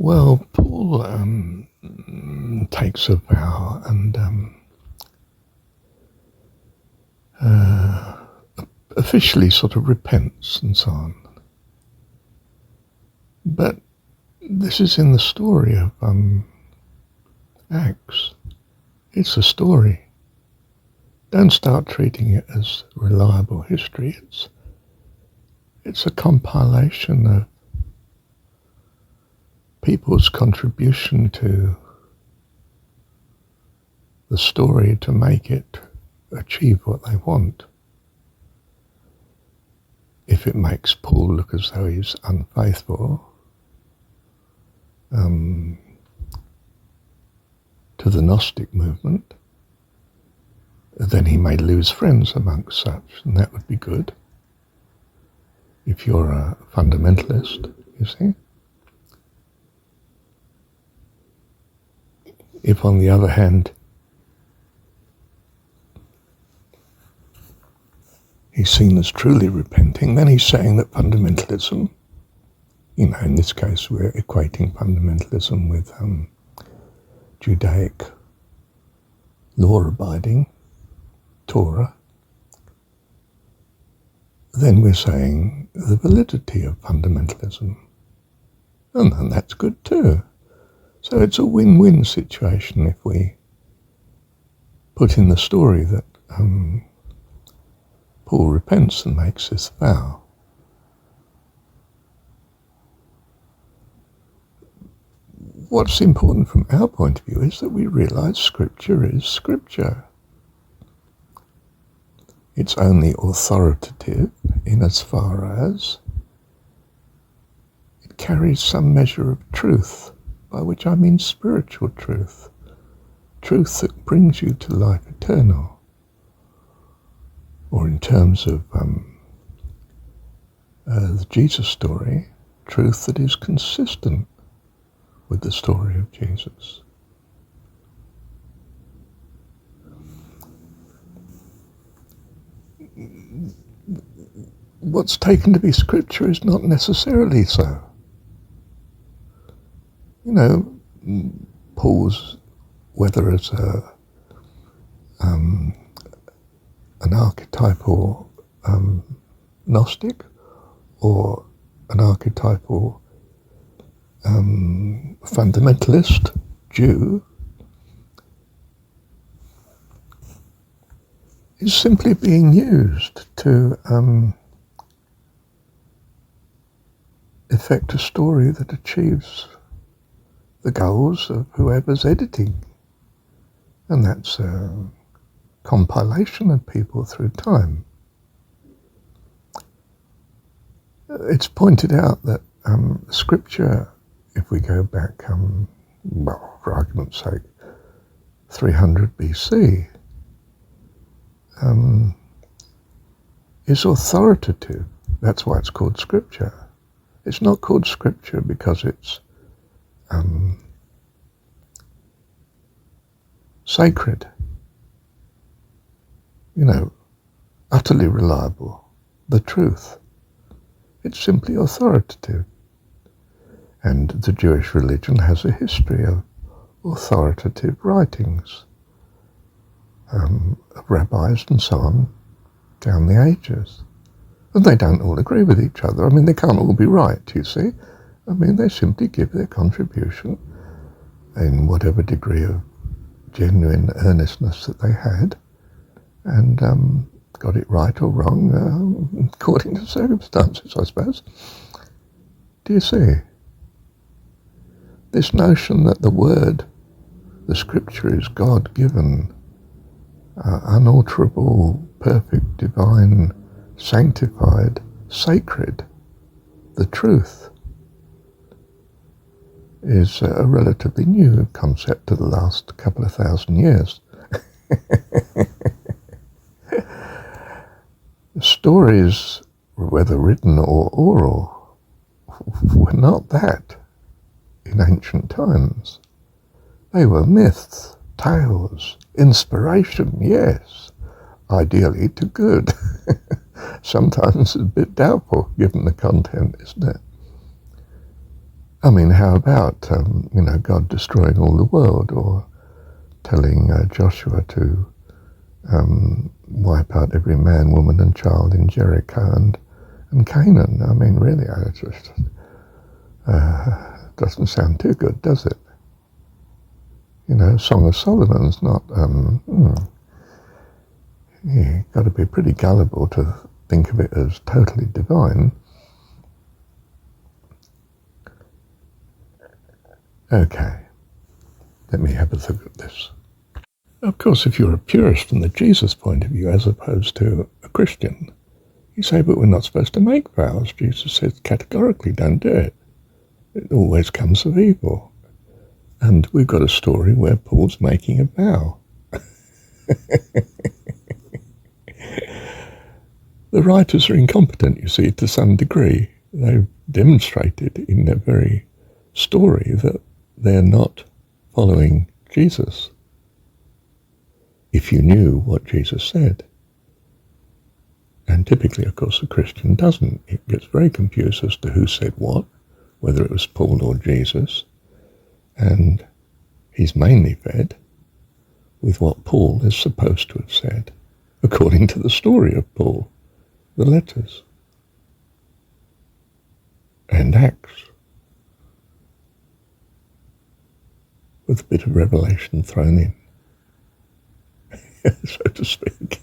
Well, Paul takes a vow and officially sort of repents and so on. But this is in the story of Acts. It's a story. Don't start treating it as reliable history. It's a compilation of people's contribution to the story to make it achieve what they want. If it makes Paul look as though he's unfaithful to the Gnostic movement, then he may lose friends amongst such, and that would be good. If you're a fundamentalist, you see. If, on the other hand, he's seen as truly repenting, then he's saying that fundamentalism, in this case we're equating fundamentalism with Judaic law-abiding, Torah, then we're saying the validity of fundamentalism. And that's good too. So it's a win-win situation if we put in the story that Paul repents and makes this vow. What's important from our point of view is that we realize Scripture is Scripture. It's only authoritative in as far as it carries some measure of truth, by which I mean spiritual truth, truth that brings you to life eternal, or in terms of the Jesus story, truth that is consistent with the story of Jesus. What's taken to be Scripture is not necessarily so. Paul's, whether as an archetypal Gnostic or an archetypal fundamentalist Jew, is simply being used to effect a story that achieves the goals of whoever's editing. And that's a compilation of people through time. It's pointed out that Scripture, if we go back, for argument's sake, 300 BC, is authoritative. That's why it's called Scripture. It's not called Scripture because it's sacred, utterly reliable, the truth. It's simply authoritative. And the Jewish religion has a history of authoritative writings, of rabbis and so on, down the ages. And they don't all agree with each other. They can't all be right, you see. They simply give their contribution in whatever degree of genuine earnestness that they had, and got it right or wrong according to circumstances, I suppose. Do you see? This notion that the Word, the Scripture, is God-given, unalterable, perfect, divine, sanctified, sacred, the truth, is a relatively new concept to the last couple of thousand years. Stories, whether written or oral, were not that in ancient times. They were myths, tales, inspiration, yes, ideally to good. Sometimes a bit doubtful given the content, isn't it? I mean, how about, God destroying all the world, or telling Joshua to wipe out every man, woman and child in Jericho and Canaan? I mean, really, it just doesn't sound too good, does it? Song of Solomon's not, you've got to be pretty gullible to think of it as totally divine. Okay, let me have a look at this. Of course, if you're a purist from the Jesus point of view as opposed to a Christian, you say, but we're not supposed to make vows. Jesus says categorically, don't do it. It always comes of evil. And we've got a story where Paul's making a vow. The writers are incompetent, you see, to some degree. They've demonstrated in their very story that they're not following Jesus. If you knew what Jesus said. And typically, of course, a Christian doesn't. It gets very confused as to who said what, whether it was Paul or Jesus. And he's mainly fed with what Paul is supposed to have said, according to the story of Paul, the letters and Acts, with a bit of revelation thrown in, so to speak.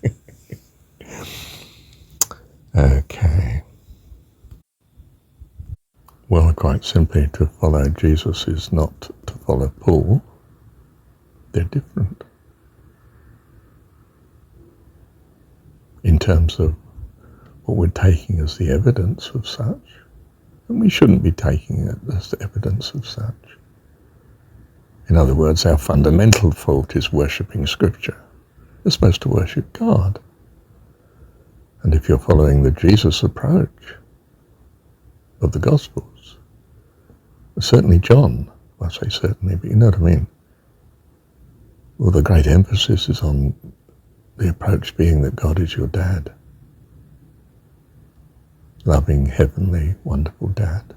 Okay. Well, quite simply, to follow Jesus is not to follow Paul. They're different in terms of what we're taking as the evidence of such, and we shouldn't be taking it as the evidence of such. In other words, our fundamental fault is worshipping Scripture. We're supposed to worship God. And if you're following the Jesus approach of the Gospels, certainly John, I say certainly, but you know what I mean. Well, the great emphasis is on the approach being that God is your dad. Loving, heavenly, wonderful dad.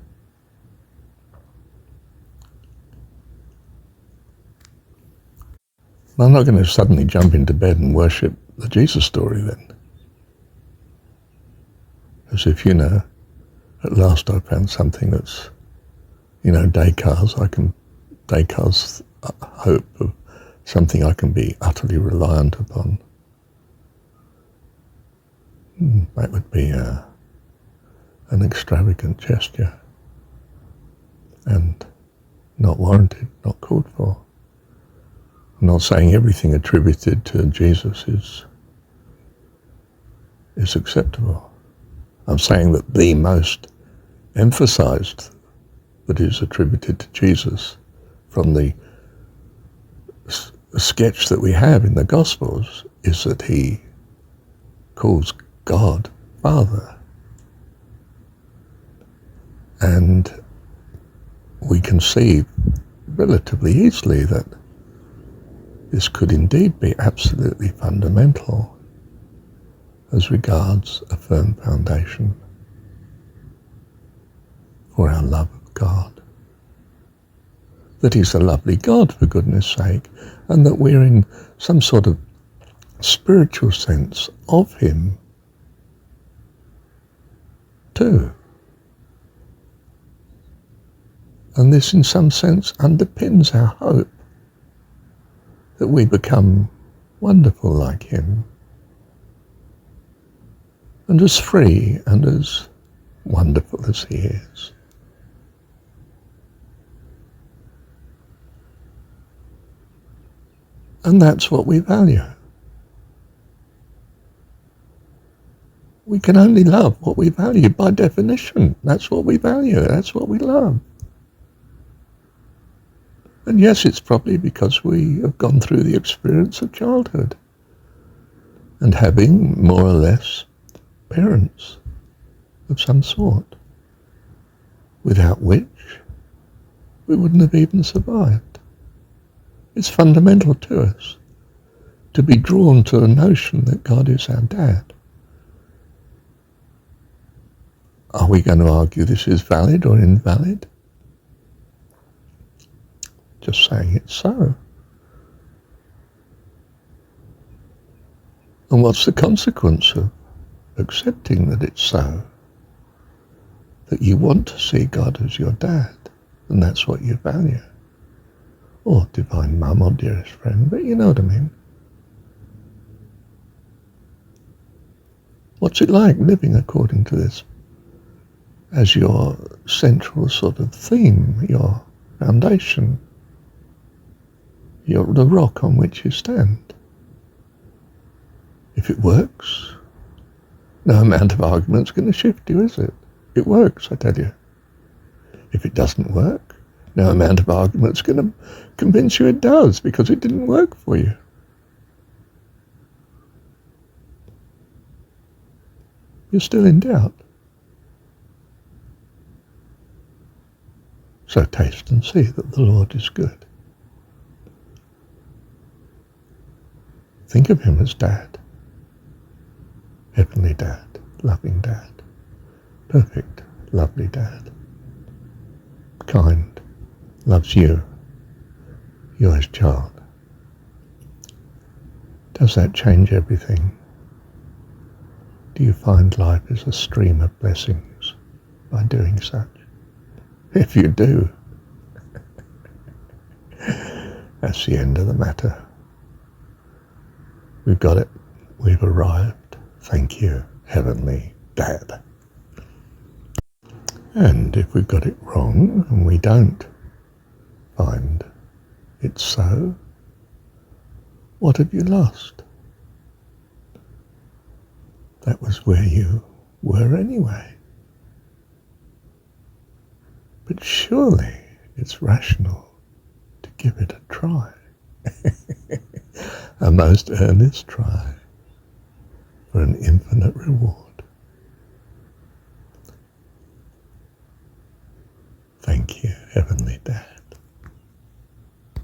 I'm not going to suddenly jump into bed and worship the Jesus story then. As if, at last I found something that's, Descartes' hope of something I can be utterly reliant upon. That would be an extravagant gesture and not warranted, not called for. I'm not saying everything attributed to Jesus is acceptable. I'm saying that the most emphasized that is attributed to Jesus from the sketch that we have in the Gospels is that he calls God Father. And we can see relatively easily that this could indeed be absolutely fundamental as regards a firm foundation for our love of God. That he's a lovely God, for goodness sake, and that we're in some sort of spiritual sense of him too. And this in some sense underpins our hope that we become wonderful like him, and as free and as wonderful as he is. And that's what we value. We can only love what we value by definition. That's what we value. That's what we love. And yes, it's probably because we have gone through the experience of childhood and having more or less parents of some sort, without which we wouldn't have even survived. It's fundamental to us to be drawn to the notion that God is our dad. Are we going to argue this is valid or invalid? just saying it's so. And what's the consequence of accepting that it's so? That you want to see God as your dad, and that's what you value. Or divine mum or dearest friend, but you know what I mean. What's it like living according to this as your central sort of theme, your foundation, the rock on which you stand? If it works, no amount of argument's going to shift you, is it? It works, I tell you. If it doesn't work, no amount of argument's going to convince you it does, because it didn't work for you. You're still in doubt. So taste and see that the Lord is good. Think of him as Dad. Heavenly Dad, loving Dad, perfect, lovely Dad. Kind, loves you, you're his child. Does that change everything? Do you find life is a stream of blessings by doing such? If you do, that's the end of the matter. We've got it. We've arrived. Thank you, Heavenly Dad. And if we've got it wrong and we don't find it so, what have you lost? That was where you were anyway. But surely it's rational to give it a try. A most earnest try for an infinite reward. Thank you.